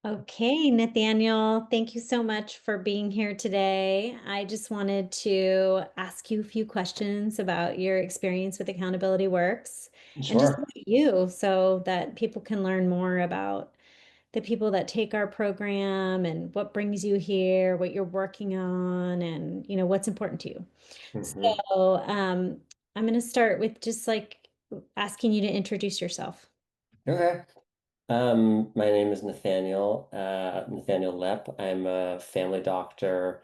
Okay, Nathaniel, thank you so much for being here today. I just wanted to ask you a few questions about your experience with Accountability Works and just Sure. about you so that people can learn more about the people that take our program and what brings you here, what you're working on, and what's important to you. hmm So, I'm going to start with just like asking you to introduce yourself. Okay. My name is Nathaniel Lepp. I'm a family doctor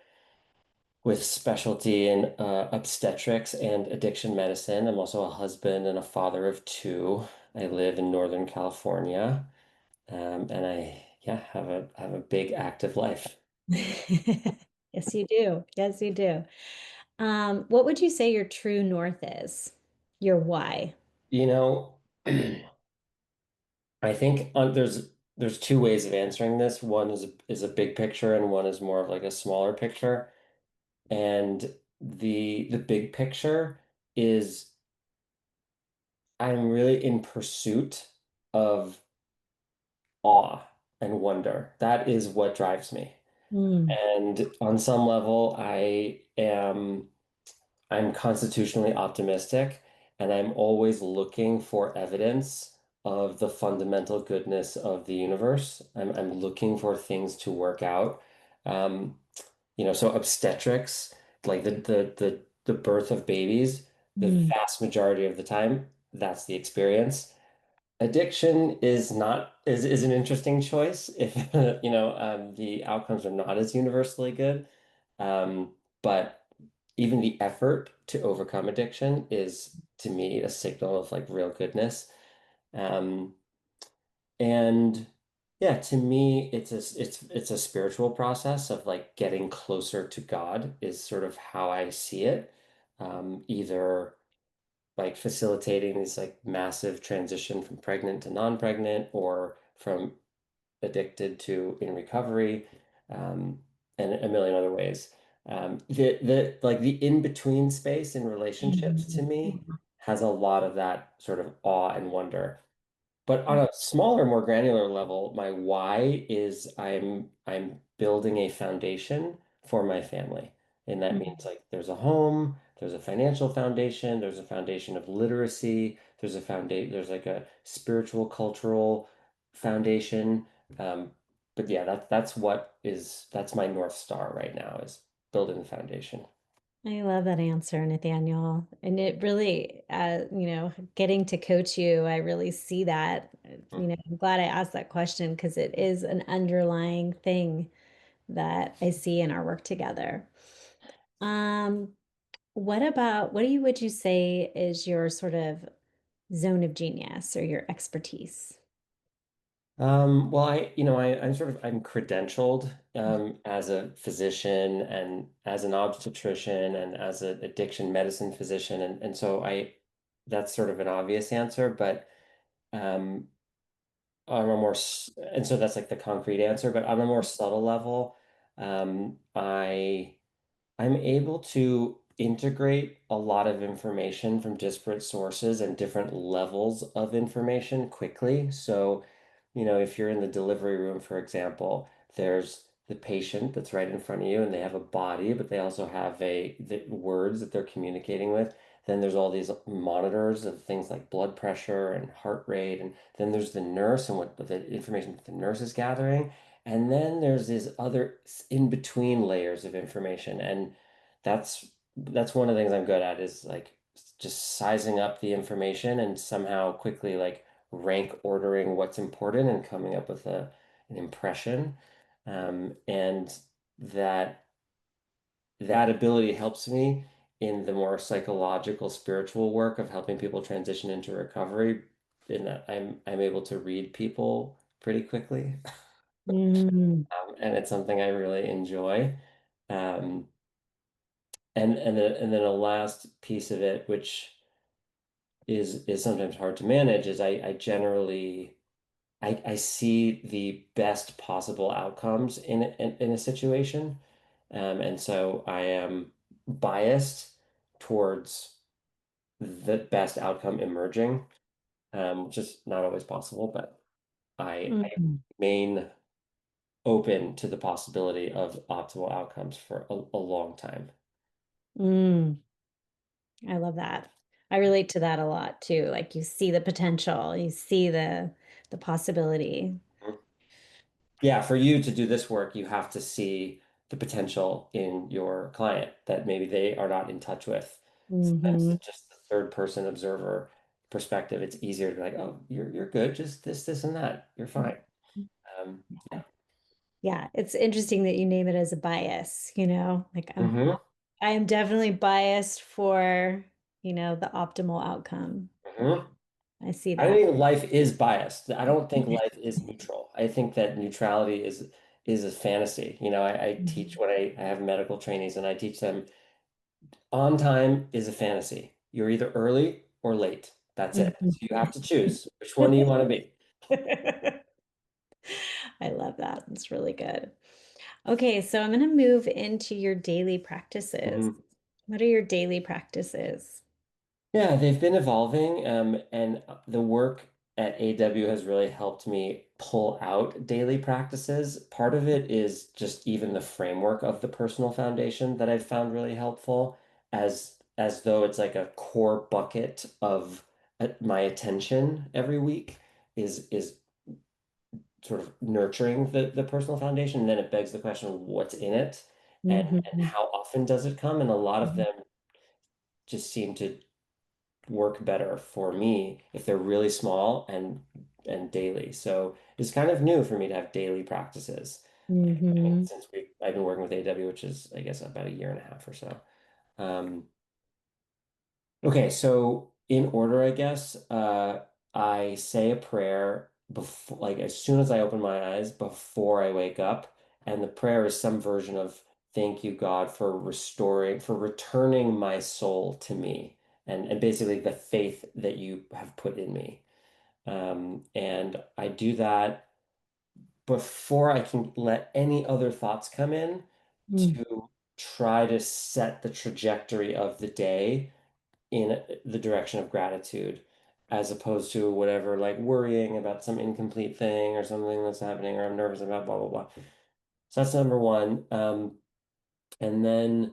with specialty in obstetrics and addiction medicine. I'm also a husband and a father of two. I live in Northern California, and I have a big active life. Yes, you do. Yes, you do. What would you say your true north is? Your why? You know, I think there's two ways of answering this. One is a big picture, and one is more of like a smaller picture. And the big picture is I'm really in pursuit of awe and wonder. That is what drives me. Mm, And on some level, I'm constitutionally optimistic, and I'm always looking for evidence of the fundamental goodness of the universe. I'm looking for things to work out. Um, so obstetrics, like the birth of babies, the mm, vast majority of the time, that's the experience. Addiction is an interesting choice if the outcomes are not as universally good. But even the effort to overcome addiction is to me a signal of like real goodness. Um, and yeah, to me, it's a spiritual process of like getting closer to God is sort of how I see it. Either like facilitating this like massive transition from pregnant to non-pregnant or from addicted to in recovery, and a million other ways. The like the in-between space in relationships to mm, me has a lot of that sort of awe and wonder. But on a smaller, more granular level, my why is I'm building a foundation for my family. And that mm. means like there's a home, there's a financial foundation, there's a foundation of literacy, there's like a spiritual, cultural foundation. But yeah, that's my North Star right now is building the foundation. I love that answer, Nathaniel. And it really, getting to coach you, I really see that. I'm glad I asked that question because it is an underlying thing that I see in our work together. Um, what would you say is your sort of zone of genius or your expertise? Well, I'm credentialed as a physician and as an obstetrician and as an addiction medicine physician, and so that's sort of an obvious answer, but um, and so that's like the concrete answer, but on a more subtle level, um, I I'm able to integrate a lot of information from disparate sources and different levels of information quickly. So, if you're in the delivery room, for example, there's the patient that's right in front of you and they have a body, but they also have the words that they're communicating with. Then there's all these monitors of things like blood pressure and heart rate. And then there's the nurse and what the information that the nurse is gathering. And then there's these other in between layers of information. And that's one of the things I'm good at is like just sizing up the information and somehow quickly like rank ordering what's important and coming up with an impression. And that that ability helps me in the more psychological, spiritual work of helping people transition into recovery, in that I'm able to read people pretty quickly. Mm, And it's something I really enjoy. Um, and then a last piece of it, which is sometimes hard to manage, is I generally I see the best possible outcomes in a situation. And so I am biased towards the best outcome emerging, which is not always possible, but I mm. main open to the possibility of optimal outcomes for a long time. Mm, I love that. I relate to that a lot too. Like you see the potential, you see the possibility. Yeah, for you to do this work, you have to see the potential in your client that maybe they are not in touch with. Sometimes Hmm. just the third person observer perspective, it's easier to be like, oh, you're good, just this, and that. You're fine. Yeah. Yeah, it's interesting that you name it as a bias, like Hmm. I am definitely biased for, the optimal outcome. Hmm. I see I that. think life is biased. I don't think life is neutral. I think that neutrality is a fantasy. I teach when I have medical trainees and I teach them on time is a fantasy. You're either early or late. That's it. Mhm. So you have to choose. Which one do you want to be? I love that. It's really good. Okay, so I'm going to move into your daily practices. Mhm. What are your daily practices? Yeah, they've been evolving, and the work at AW has really helped me pull out daily practices. Part of it is just even the framework of the personal foundation that I've found really helpful, as though it's like a core bucket of my attention every week is sort of nurturing the personal foundation. And then it begs the question, what's in it, and Mhm. how often does it come? And a lot of them just seem to work better for me if they're really small and daily. So it's kind of new for me to have daily practices. I mean, Mhm. since I've been working with AW, which is I guess about a year and a half or so. Um, okay, so in order, I guess, I say a prayer before, like as soon as I open my eyes before I wake up, and the prayer is some version of thank you, God, for returning my soul to me, and basically the faith that you have put in me. And I do that before I can let any other thoughts come in Mm. to try to set the trajectory of the day in the direction of gratitude, as opposed to whatever, like worrying about some incomplete thing or something that's happening, or I'm nervous about blah blah blah. So that's number one. And then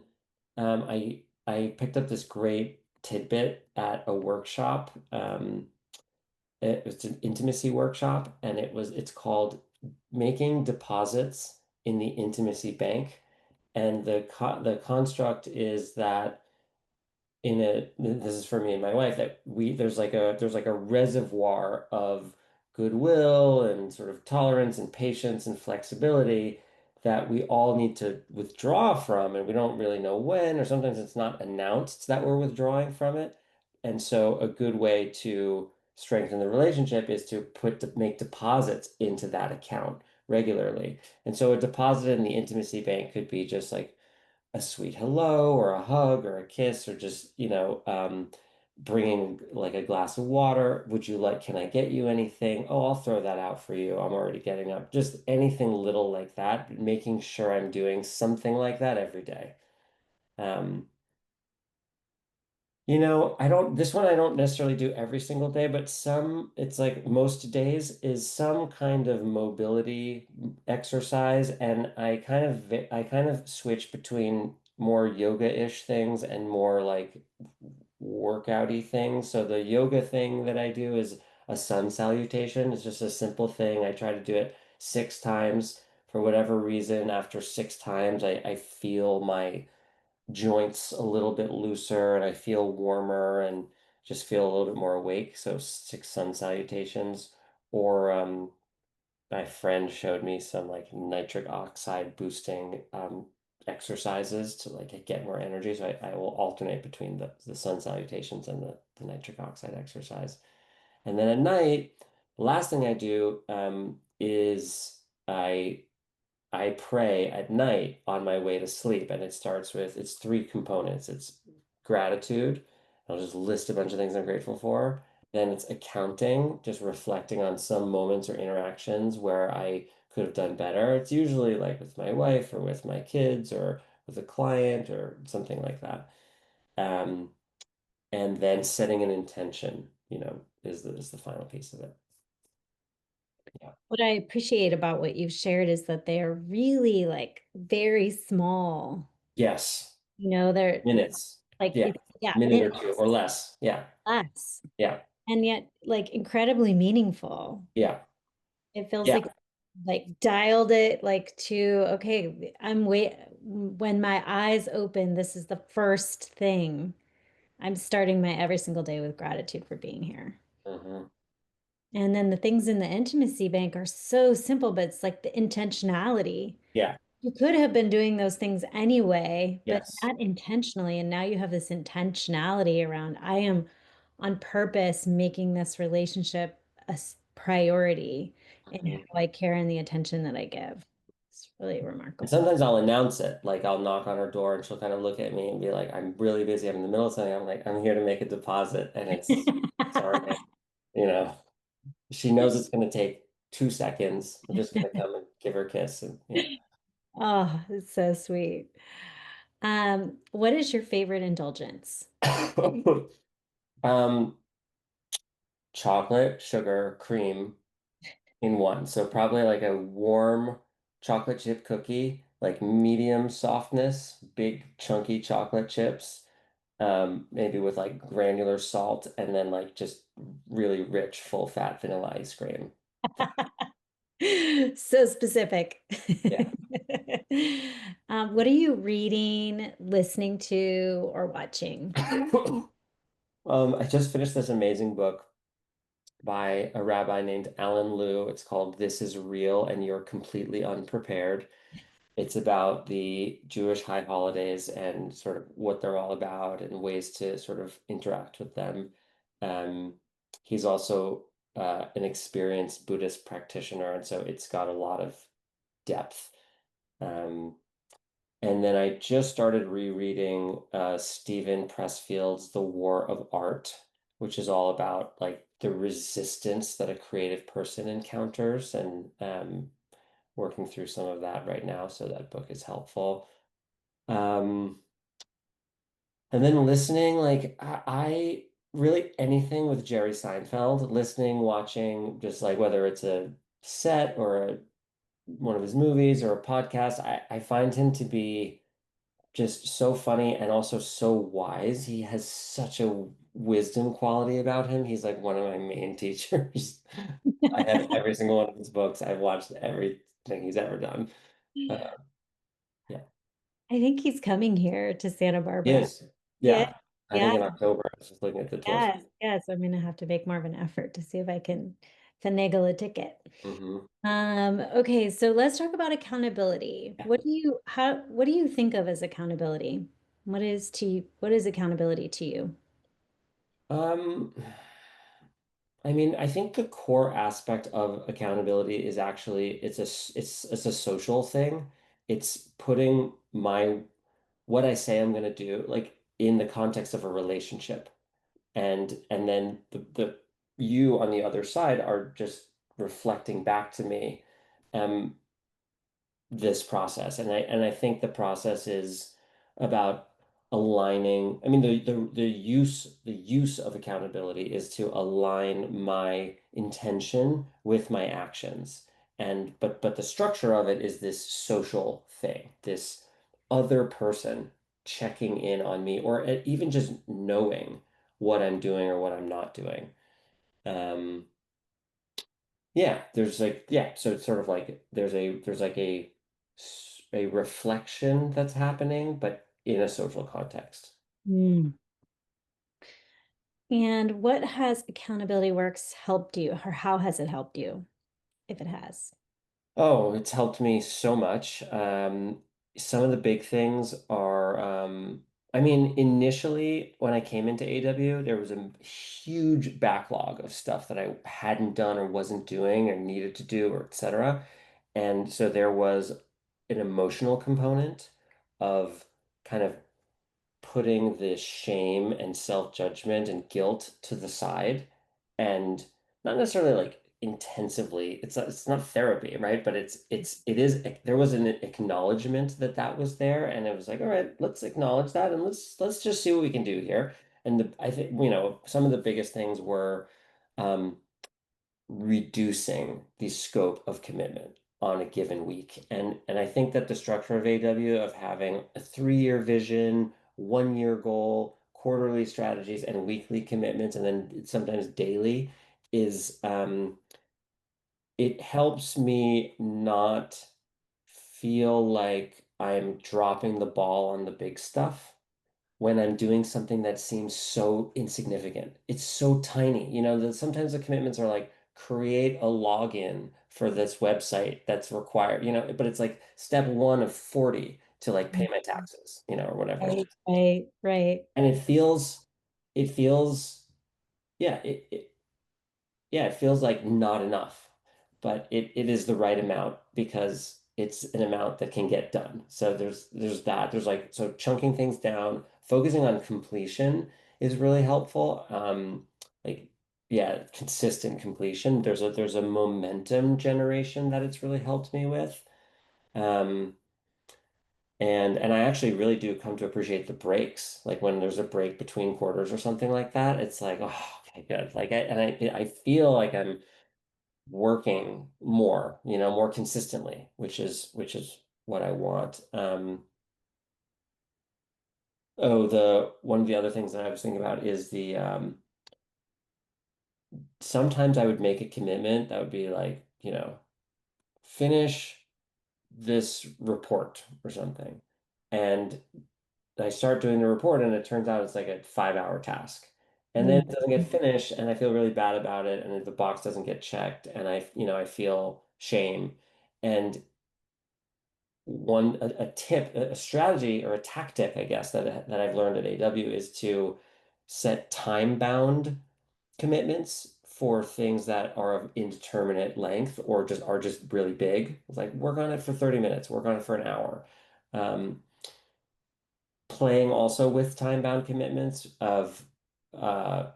I picked up this great tidbit at a workshop. It's an intimacy workshop, and it's called Making Deposits in the Intimacy Bank. And the construct is that this is for me and my wife, that we there's like a reservoir of goodwill and sort of tolerance and patience and flexibility that we all need to withdraw from, and we don't really know when, or sometimes it's not announced that we're withdrawing from it. And so a good way to strengthen the relationship is to make deposits into that account regularly. And so a deposit in the intimacy bank could be just like a sweet hello or a hug or a kiss, or just, bringing like a glass of water. Can I get you anything? Oh, I'll throw that out for you. I'm already getting up. Just anything little like that, making sure I'm doing something like that every day. Um, this one I don't necessarily do every single day, but it's like most days is some kind of mobility exercise. And I kind of switch between more yoga-ish things and more like workouty things. So the yoga thing that I do is a sun salutation. It's just a simple thing. I try to do it 6 times. For whatever reason, after 6 times, I feel my joints a little bit looser and I feel warmer and just feel a little bit more awake. So 6 sun salutations. Or my friend showed me some like nitric oxide boosting exercises to like get more energy. So I will alternate between the sun salutations and the nitric oxide exercise. And then at night, the last thing I do is I pray at night on my way to sleep, and it's three components. It's gratitude. I'll just list a bunch of things I'm grateful for. Then it's accounting, just reflecting on some moments or interactions where I could have done better. It's usually like with my wife or with my kids or with a client or something like that. Um, and then setting an intention, is the final piece of it. Yeah. What I appreciate about what you've shared is that they are really like very small. Yes. They're Minutes. like Yeah. it's yeah, Minute or two or minutes less. Yeah. less, Yeah. and yet like incredibly meaningful. Yeah. It feels Yeah. like dialed it like to okay, I'm wait when my eyes open, this is the first thing. I'm starting my every single day with gratitude for being here. Hmm. And then the things in the intimacy bank are so simple, but it's like the intentionality. Yeah. You could have been doing those things anyway, but Yes. not intentionally. And now you have this intentionality around, I am on purpose making this relationship priority in Mhm. how I care and the attention that I give. It's really And remarkable. sometimes I'll announce it. Like I'll knock on her door and she'll kind of look at me and be like, I'm really busy. I'm in the middle of something. I'm like, I'm here to make a deposit. And it's sorry, you know, she knows it's going to take 2 seconds. I'm just going to come and give her a kiss. And yeah. Oh, it's so sweet. What is your favorite indulgence? Um, chocolate, sugar, cream in one. So probably like a warm chocolate chip cookie, like medium softness, big chunky chocolate chips, maybe with like granular salt, and then like just really rich, full fat vanilla ice cream. So specific. Yeah. What are you reading, listening to, or watching? I just finished this amazing book by a rabbi named Alan Liu. It's called This Is Real and You're Completely Unprepared. It's about the Jewish high holidays and sort of what they're all about and ways to sort of interact with them. Um, he's also an experienced Buddhist practitioner, and so it's got a lot of depth. Um, and then I just started rereading Stephen Pressfield's The War of Art, which is all about like the resistance that a creative person encounters and working through some of that right now. So that book is helpful. Um, and then listening, like I really anything with Jerry Seinfeld, listening, watching, just like whether it's a set or one of his movies or a podcast, I find him to be just so funny and also so wise. He has such a wisdom quality about him. He's like one of my main teachers. I have every single one of his books. I've watched everything he's ever done. Uh, yeah. I think he's coming here to Santa Barbara. Yes. Yeah, Yeah. I think yeah, in October, I was just looking at the tour. yes, yes. I'm gonna have to make more of an effort to see if I can finagle a ticket. Hmm. Okay, so let's talk about accountability. What do you think of as accountability? What is accountability to you? Um, I mean, I think the core aspect of accountability is actually it's a social thing. It's putting my what I say I'm going to do like in the context of a relationship. And then the you on the other side are just reflecting back to me. Um, this process. And I think the process is about aligning. I mean, the use of accountability is to align my intention with my actions. But the structure of it is this social thing, this other person checking in on me, or even just knowing what I'm doing or what I'm not doing. Um, yeah, there's like so it's sort of like there's like a reflection that's happening, but in a social context. Mm. And what has Accountability Works helped you, or how has it helped you, if it has? Oh, it's helped me so much. Some of the big things are, I mean, initially when I came into AW, there was a huge backlog of stuff that I hadn't done or wasn't doing or needed to do or etc. And so there was an emotional component of kind of putting the shame and self-judgment and guilt to the side and not necessarily like intensively it's not therapy, right? But it is there was an acknowledgement that that was there, and it was like, all right, let's acknowledge that and let's just see what we can do here. And I think some of the biggest things were um reducing the scope of commitment on a given week. And I think that the structure of AW of having a 3-year vision, 1-year goal, quarterly strategies, and weekly commitments, and then sometimes daily is it helps me not feel like I'm dropping the ball on the big stuff when I'm doing something that seems so insignificant. It's so tiny. Sometimes the commitments are like create a login for this website that's required, but it's like step one of 40 to like pay my taxes, or whatever. Right, right, right. And it feels, yeah, it feels like not enough, but it is the right amount because it's an amount that can get done. So there's that. There's like so chunking things down, focusing on completion is really helpful. Like yeah, consistent completion. There's a momentum generation that it's really helped me with. Um, and I actually really do come to appreciate the breaks. Like when there's a break between quarters or something like that, it's like, oh, okay, good. I feel like I'm working more, more consistently, which is what I want. The one of the other things that I was thinking about is the sometimes I would make a commitment that would be like, finish this report or something. And I start doing the report and it turns out it's like a 5-hour task. And then Mm, it doesn't get finished and I feel really bad about it and the box doesn't get checked and I feel shame. And a tip, a strategy or a tactic, I guess, that I've learned at AW is to set time-bound commitments for things that are of indeterminate length or just are just really big. It's like work on it for 30 minutes, work on it for an hour. Um, Playing also with time-bound commitments of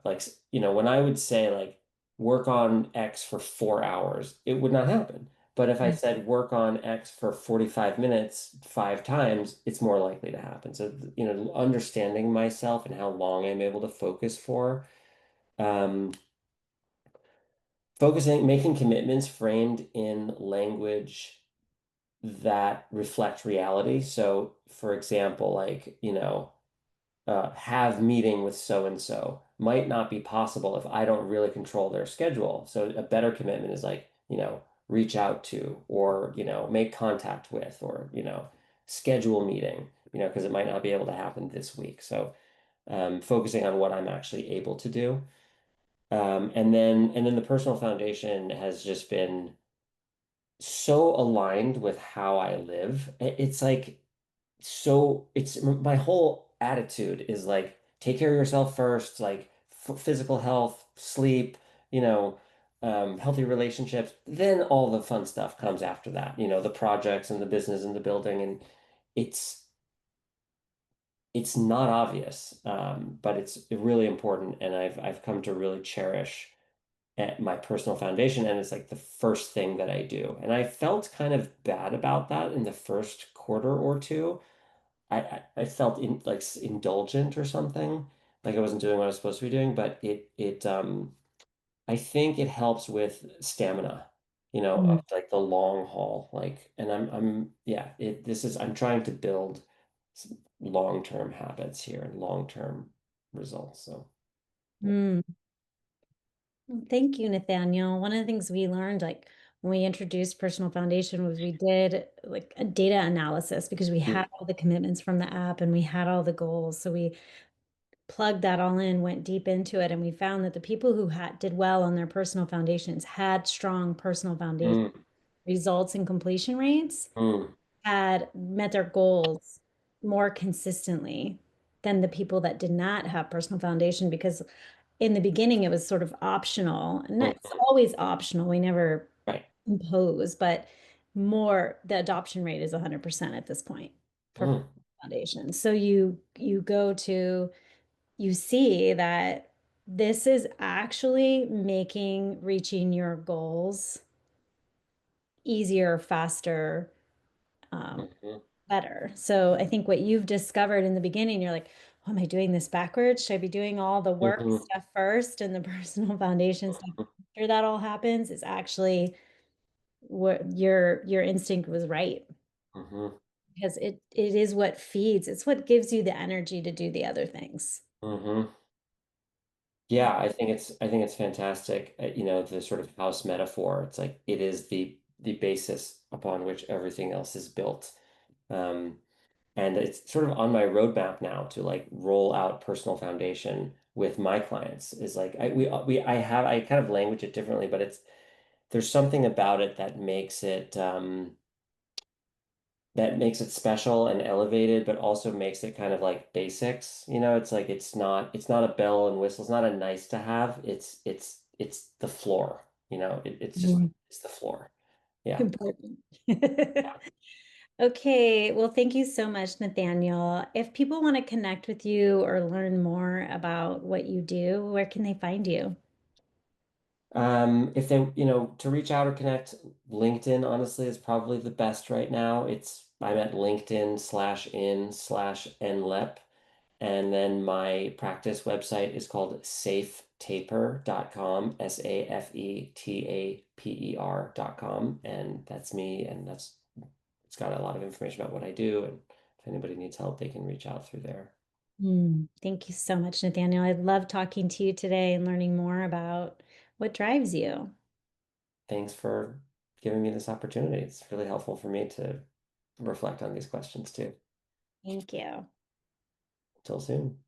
like when I would say like work on X for 4 hours, it would not happen. But if I mm, said work on X for 45 minutes 5 times, it's more likely to happen. So, understanding myself and how long I'm able to focus for, um, making commitments framed in language that reflect reality. So, for example, like, have meeting with so and so might not be possible if I don't really control their schedule. So a better commitment is like, reach out to or, make contact with or, schedule meeting, because it might not be able to happen this week. So focusing on what I'm actually able to do. And then the personal foundation has just been so aligned with how I live. It's like it's my whole attitude is like take care of yourself first, like physical health, sleep, you know, healthy relationships. Then all the fun stuff comes after that, the projects and the business and the building, and it's it's not obvious, but it's really important, and I've come to really cherish my personal foundation, and it's like the first thing that I do, and I felt kind of bad about that in the first quarter or two. I felt like indulgent or something, like I wasn't doing what I was supposed to be doing, but it I think it helps with stamina, mm, of like the long haul. Like, and I'm yeah, I'm trying to build long-term habits here and long-term results. So mm. Well, thank you, Nathaniel. One of the things we learned, like when we introduced Personal Foundation, was we did like a data analysis because we had mm, all the commitments from the app and we had all the goals. So we plugged that all in, went deep into it, and we found that the people who had did well on their personal foundations had strong personal foundation mm, results and completion rates, mm, had met their goals more consistently than the people that did not have personal foundation because in the beginning it was sort of optional and it's mm, always optional, we never right. impose, but more the adoption rate is 100% at this point for Mm, foundation. So you go to you see that this is actually making reaching your goals easier, faster, mhm, better. So I think what you've discovered in the beginning, you're like, oh, am I doing this backwards? Should I be doing all the work mhm, stuff first and the personal foundation stuff? after that all happens is actually what your instinct was right Hmm. because it is what feeds, it's what gives you the energy to do the other things. Hmm. Yeah, I think it's fantastic. The sort of house metaphor. It's like it is the basis upon which everything else is built. Um, and it's sort of on my roadmap now to like roll out personal foundation with my clients. Is like I kind of language it differently, but it's there's something about it that makes it special and elevated, but also makes it kind of like basics. It's like it's not a bell and whistle. It's not a nice to have. It's the floor. Mhm. It's the floor. Yeah. Important. Okay, well, thank you so much, Nathaniel. If people want to connect with you or learn more about what you do, where can they find you? If they, to reach out or connect, LinkedIn honestly is probably the best right now. I'm at LinkedIn/in/nlep. And then my practice website is called safetaper.com, SAFETAPER.com. And that's me. And it's got a lot of information about what I do. And if anybody needs help, they can reach out through there. Thank you so much, Nathaniel. I love talking to you today and learning more about what drives you. Thanks for giving me this opportunity. It's really helpful for me to reflect on these questions too. Thank you. Until soon.